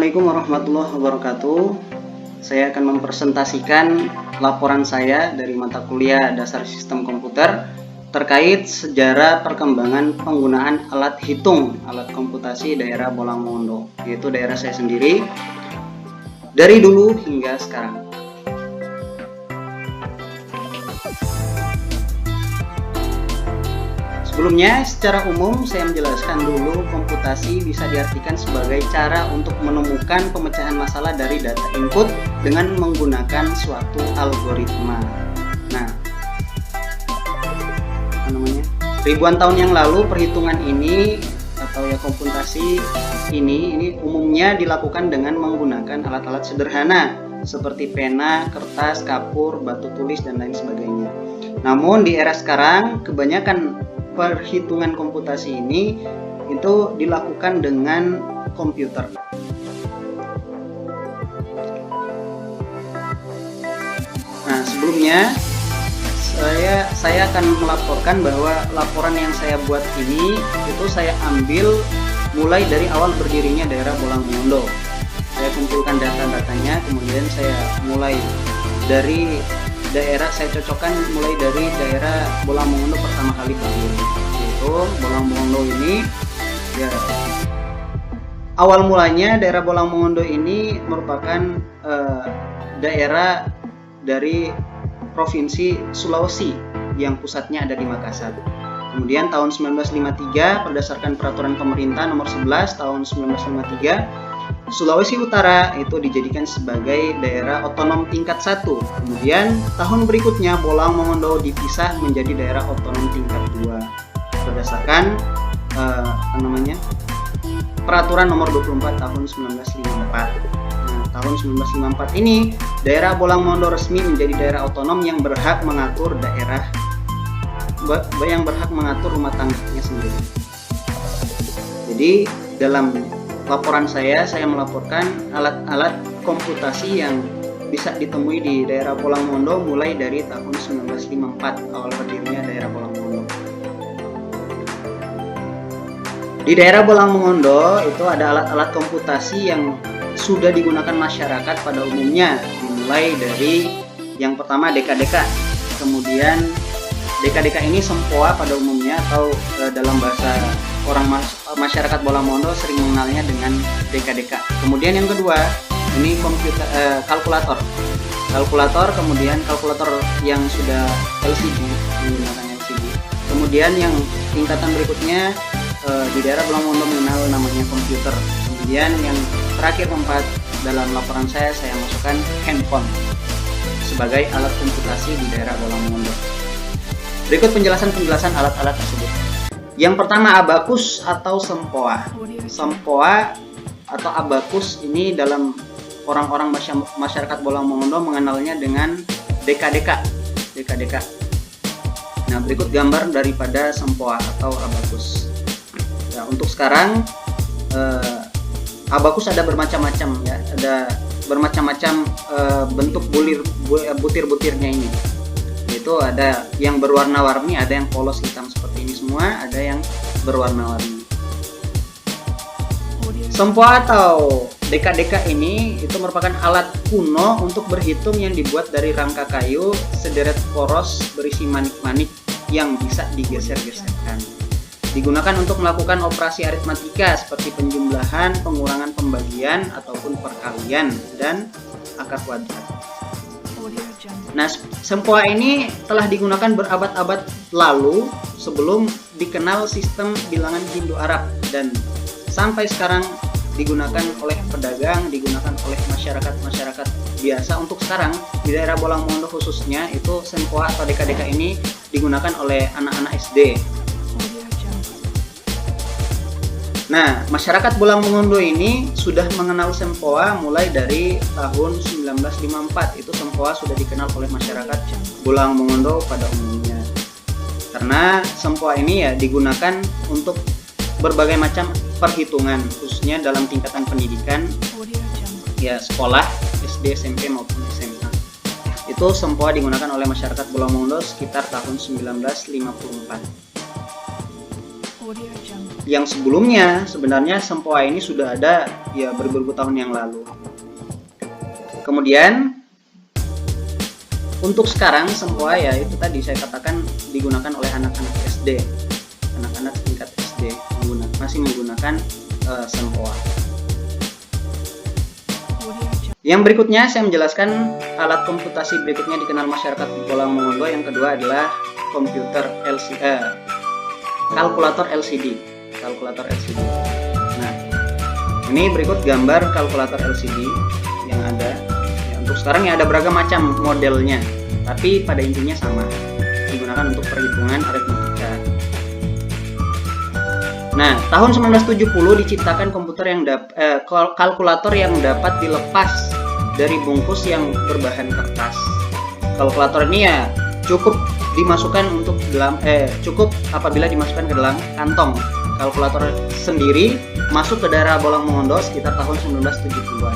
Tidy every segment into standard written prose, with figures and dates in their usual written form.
Assalamualaikum warahmatullahi wabarakatuh. Saya akan mempresentasikan laporan saya dari mata kuliah Dasar Sistem Komputer terkait sejarah perkembangan penggunaan alat hitung, alat komputasi daerah Bolang Mongondo, yaitu daerah saya sendiri dari dulu hingga sekarang. Sebelumnya, secara umum saya menjelaskan dulu komputasi bisa diartikan sebagai cara untuk menemukan pemecahan masalah dari data input dengan menggunakan suatu algoritma. Nah, ribuan tahun yang lalu perhitungan ini atau ya komputasi ini umumnya dilakukan dengan menggunakan alat-alat sederhana seperti pena, kertas, kapur, batu tulis, dan lain sebagainya. Namun di era sekarang kebanyakan perhitungan komputasi ini itu dilakukan dengan komputer. Nah, sebelumnya saya akan melaporkan bahwa laporan yang saya buat ini itu saya ambil mulai dari awal berdirinya daerah Bolang Mongondo. Saya kumpulkan data-datanya, kemudian saya mulai dari daerah, saya cocokkan mulai dari daerah Bolang Mongondo pertama kali berdiri, yaitu Bolang Mongondo ini ya, awal mulanya daerah Bolang Mongondo ini merupakan daerah dari provinsi Sulawesi yang pusatnya ada di Makassar. Kemudian tahun 1953 berdasarkan peraturan pemerintah nomor 11 tahun 1953, Sulawesi Utara itu dijadikan sebagai daerah otonom tingkat 1. Kemudian tahun berikutnya Bolang Mongondo dipisah menjadi daerah otonom tingkat 2 berdasarkan peraturan nomor 24 tahun 1954. Nah, tahun 1954 ini daerah Bolang Mongondo resmi menjadi daerah otonom yang berhak mengatur rumah tangganya sendiri. Jadi dalam laporan saya melaporkan alat-alat komputasi yang bisa ditemui di daerah Bolang Mongondo mulai dari tahun 1954 awal berdirinya daerah Bolang Mongondo. Di daerah Bolang Mongondo itu ada alat-alat komputasi yang sudah digunakan masyarakat pada umumnya, dimulai dari yang pertama DKDK. Kemudian DKDK ini sempoa pada umumnya atau dalam bahasa orang masyarakat Bolang Mongondo sering mengenalnya dengan DKDK. Kemudian yang kedua, ini kalkulator. Kemudian kalkulator yang sudah LCD, menggunakan LCD. Kemudian yang tingkatan berikutnya di daerah Bolang Mongondo mengenal namanya komputer. Kemudian yang terakhir keempat dalam laporan saya masukkan handphone sebagai alat komputasi di daerah Bolang Mongondo. Berikut penjelasan alat-alat tersebut. Yang pertama, abakus atau sempoa. Sempoa atau abakus ini dalam orang-orang masyarakat Bolang Mongondo mengenalnya dengan DKDK. Nah, berikut gambar daripada sempoa atau abakus. Nah, untuk sekarang abakus ada bermacam-macam ya, ada bermacam-macam bentuk butir-butirnya ini. Itu ada yang berwarna-warni, ada yang polos hitam seperti ini semua, ada yang berwarna-warni. Sempoa atau DKDK ini itu merupakan alat kuno untuk berhitung yang dibuat dari rangka kayu sederet poros berisi manik-manik yang bisa digeser-geserkan. Digunakan untuk melakukan operasi aritmatika seperti penjumlahan, pengurangan, pembagian, ataupun perkalian dan akar kuadrat. Nah, sempoa ini telah digunakan berabad-abad lalu sebelum dikenal sistem bilangan Hindu-Arab dan sampai sekarang digunakan oleh pedagang, digunakan oleh masyarakat biasa. Untuk sekarang di daerah Bolang Mongondo khususnya itu sempoa atau DKDK ini digunakan oleh anak-anak SD. Nah, masyarakat Bolang Mongondo ini sudah mengenal sempoa mulai dari tahun 1954. Itu sempoa sudah dikenal oleh masyarakat Bolang Mongondo pada umumnya. Karena sempoa ini ya digunakan untuk berbagai macam perhitungan, khususnya dalam tingkatan pendidikan ya sekolah, SD, SMP maupun SMA. Itu sempoa digunakan oleh masyarakat Bolang Mongondo sekitar tahun 1954. yang sebelumnya sebenarnya Sempoa ini sudah ada ya beribu-ribu tahun yang lalu. Kemudian untuk sekarang Sempoa ya itu tadi saya katakan digunakan oleh anak-anak SD, anak-anak tingkat SD masih menggunakan Sempoa. Yang berikutnya saya menjelaskan alat komputasi berikutnya dikenal masyarakat Bolang Mongondo. Yang kedua adalah kalkulator LCD. Nah, ini berikut gambar kalkulator LCD yang ada. Ya, untuk sekarang ya ada beragam macam modelnya, tapi pada intinya sama, digunakan untuk perhitungan aritmatika. Nah, tahun 1970 diciptakan kalkulator yang dapat dilepas dari bungkus yang berbahan kertas. Kalkulator ini ya cukup apabila dimasukkan ke dalam kantong. Kalkulator sendiri masuk ke daerah Bolang Mongondo sekitar tahun 1970-an.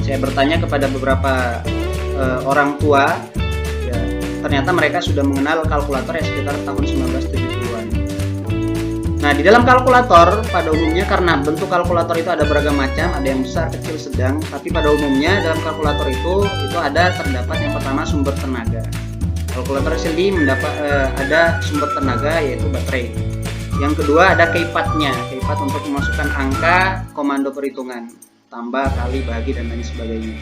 Saya bertanya kepada beberapa orang tua, ya, ternyata mereka sudah mengenal kalkulator ya sekitar tahun 1970-an. Nah, di dalam kalkulator pada umumnya karena bentuk kalkulator itu ada beragam macam, ada yang besar, kecil, sedang, tapi pada umumnya dalam kalkulator itu terdapat yang pertama sumber tenaga. Kalkulator LCD ada sumber tenaga yaitu baterai. Yang kedua ada keypadnya, keypad untuk memasukkan angka, komando perhitungan, tambah, kali, bagi, dan lain sebagainya.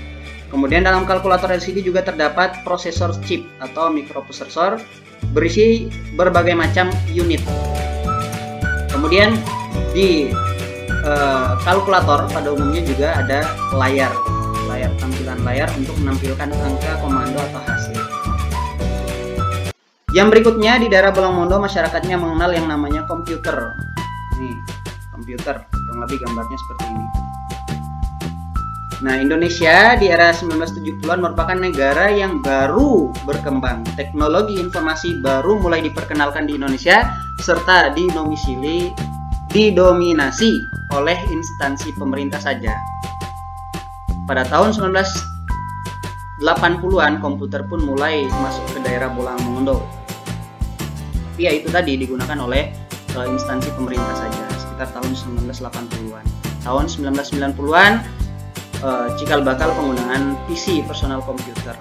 Kemudian dalam kalkulator LCD juga terdapat prosesor chip atau mikroprosesor berisi berbagai macam unit. Kemudian di kalkulator pada umumnya juga ada tampilan layar untuk menampilkan angka, komando, atau hasil. Yang berikutnya di daerah Bolang Mongondo masyarakatnya mengenal yang namanya komputer. Nih, komputer, kurang lebih gambarnya seperti ini. Nah, Indonesia di era 1970-an merupakan negara yang baru berkembang. Teknologi informasi baru mulai diperkenalkan di Indonesia serta didominasi oleh instansi pemerintah saja. Pada tahun 1980-an komputer pun mulai masuk ke daerah Bolang Mongondo. Tapi ya itu tadi digunakan oleh instansi pemerintah saja sekitar tahun 1980-an. Tahun 1990-an cikal bakal penggunaan PC personal computer.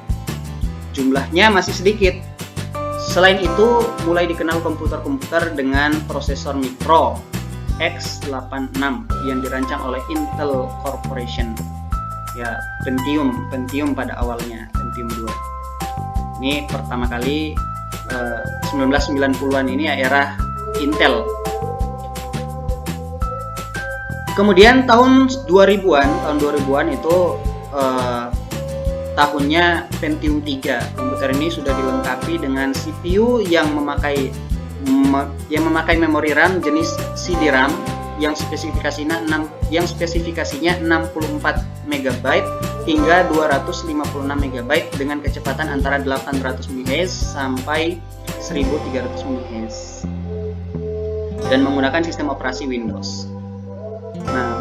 Jumlahnya masih sedikit. Selain itu, mulai dikenal komputer-komputer dengan prosesor mikro x86 yang dirancang oleh Intel Corporation. Ya, Pentium pada awalnya, Pentium 2. Ini pertama kali 1990-an ini ya era Intel. Kemudian tahun 2000-an itu tahunnya Pentium 3. Komputer ini sudah dilengkapi dengan CPU yang memakai memori RAM jenis CD-RAM yang spesifikasinya 64 MB hingga 256 MB dengan kecepatan antara 800 MHz sampai 1300 MHz dan menggunakan sistem operasi Windows. Nah,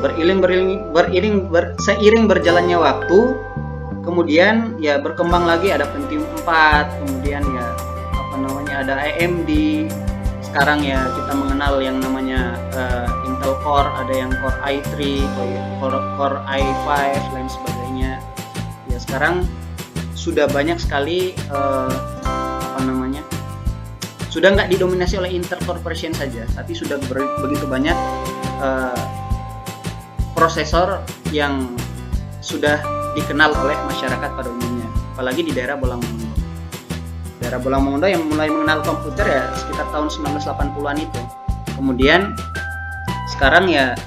seiring berjalannya waktu, kemudian ya berkembang lagi, ada Pentium 4, kemudian ya ada AMD. Sekarang ya kita mengenal yang namanya Intel Core, ada yang Core i3, Core i5, lain sebagainya. Ya sekarang sudah banyak sekali sudah nggak didominasi oleh Intel Corporation saja, tapi sudah begitu banyak prosesor yang sudah dikenal oleh masyarakat pada umumnya, apalagi di daerah Bolang Mongondo. Daerah Bolang Mongondo yang mulai mengenal komputer ya sekitar tahun 1980-an itu. Kemudian sekarang ya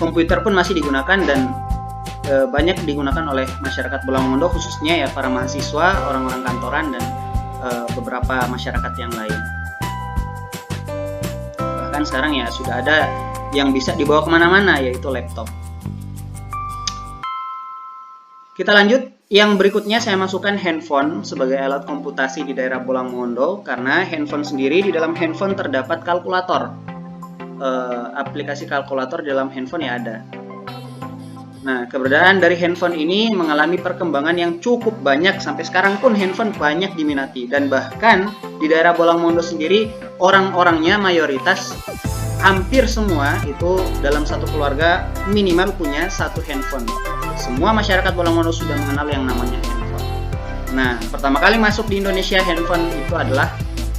komputer pun masih digunakan dan banyak digunakan oleh masyarakat Bolang Mongondo, khususnya ya para mahasiswa, orang-orang kantoran, dan beberapa masyarakat yang lain. Bahkan sekarang ya sudah ada yang bisa dibawa kemana-mana, yaitu laptop. Kita lanjut, yang berikutnya saya masukkan handphone sebagai alat komputasi di daerah Bolang Mongondo, karena handphone sendiri, di dalam handphone terdapat kalkulator. Aplikasi kalkulator di dalam handphone ya ada. Nah, keberadaan dari handphone ini mengalami perkembangan yang cukup banyak, sampai sekarang pun handphone banyak diminati, dan bahkan di daerah Bolang Mongondo sendiri orang-orangnya mayoritas hampir semua itu dalam satu keluarga minimal punya satu handphone. Semua masyarakat Bolangmondo sudah mengenal yang namanya handphone. Nah, pertama kali masuk di Indonesia handphone itu adalah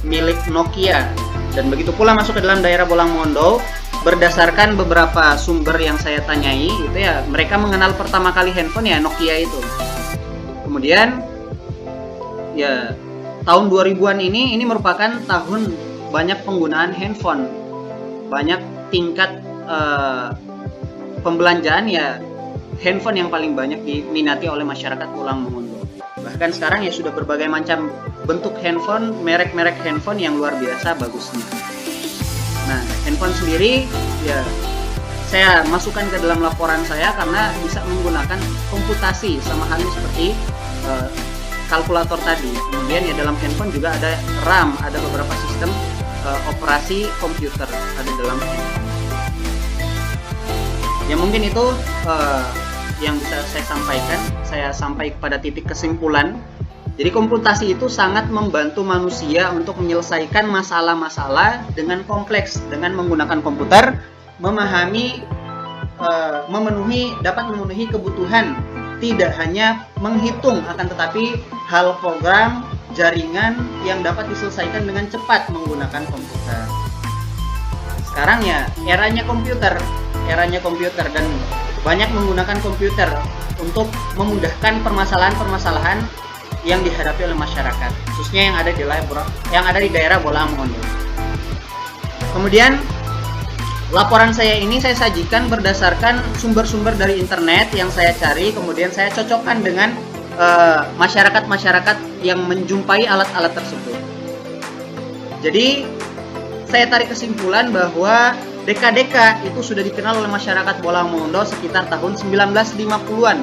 milik Nokia, dan begitu pula masuk ke dalam daerah Bolangmondo. Berdasarkan beberapa sumber yang saya tanyai, itu ya mereka mengenal pertama kali handphone ya Nokia itu. Kemudian ya tahun 2000-an ini merupakan tahun banyak penggunaan handphone, banyak tingkat pembelanjaan ya handphone yang paling banyak diminati oleh masyarakat Bolangmondo. Bahkan sekarang ya sudah berbagai macam bentuk handphone, merek-merek handphone yang luar biasa bagusnya. Nah, handphone sendiri ya saya masukkan ke dalam laporan saya karena bisa menggunakan komputasi sama halnya seperti kalkulator tadi. Kemudian ya dalam handphone juga ada RAM, ada beberapa sistem operasi komputer ada dalam handphone. Ya mungkin itu yang bisa saya sampaikan. Saya sampai kepada titik kesimpulan. Jadi komputasi itu sangat membantu manusia untuk menyelesaikan masalah-masalah dengan kompleks, dengan menggunakan komputer, memahami, dapat memenuhi kebutuhan, tidak hanya menghitung, akan tetapi hal program, jaringan yang dapat diselesaikan dengan cepat menggunakan komputer. Sekarang ya eranya komputer dan banyak menggunakan komputer untuk memudahkan permasalahan-permasalahan yang dihadapi oleh masyarakat, khususnya yang ada di daerah Bolangmondo. Kemudian laporan saya ini saya sajikan berdasarkan sumber-sumber dari internet yang saya cari, kemudian saya cocokkan dengan masyarakat-masyarakat yang menjumpai alat-alat tersebut. Jadi saya tarik kesimpulan bahwa deka-deka itu sudah dikenal oleh masyarakat Bolangmondo sekitar tahun 1950-an.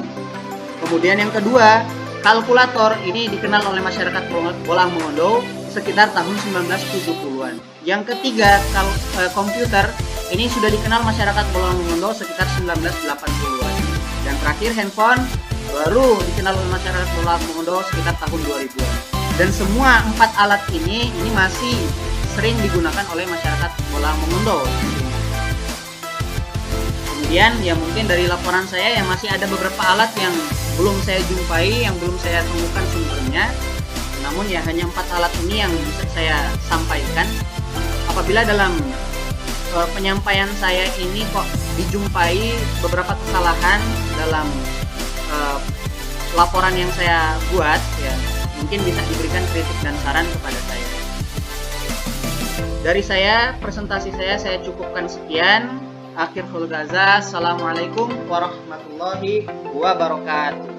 Kemudian yang kedua, kalkulator ini dikenal oleh masyarakat Bolangmondo sekitar tahun 1970-an. Yang ketiga, komputer ini sudah dikenal masyarakat Bolangmondo sekitar 1980-an. Dan terakhir, handphone baru dikenal oleh masyarakat Bolangmondo sekitar tahun 2000-an. Dan semua 4 alat ini masih sering digunakan oleh masyarakat Bolangmondo. Kemudian ya mungkin dari laporan saya yang masih ada beberapa alat yang belum saya jumpai, yang belum saya temukan sumbernya. Namun ya hanya 4 alat ini yang bisa saya sampaikan. Apabila dalam penyampaian saya ini kok dijumpai beberapa kesalahan dalam laporan yang saya buat, ya mungkin bisa diberikan kritik dan saran kepada saya. Dari saya, presentasi saya cukupkan sekian. Akhir khul gaza. Assalamualaikum warahmatullahi wabarakatuh.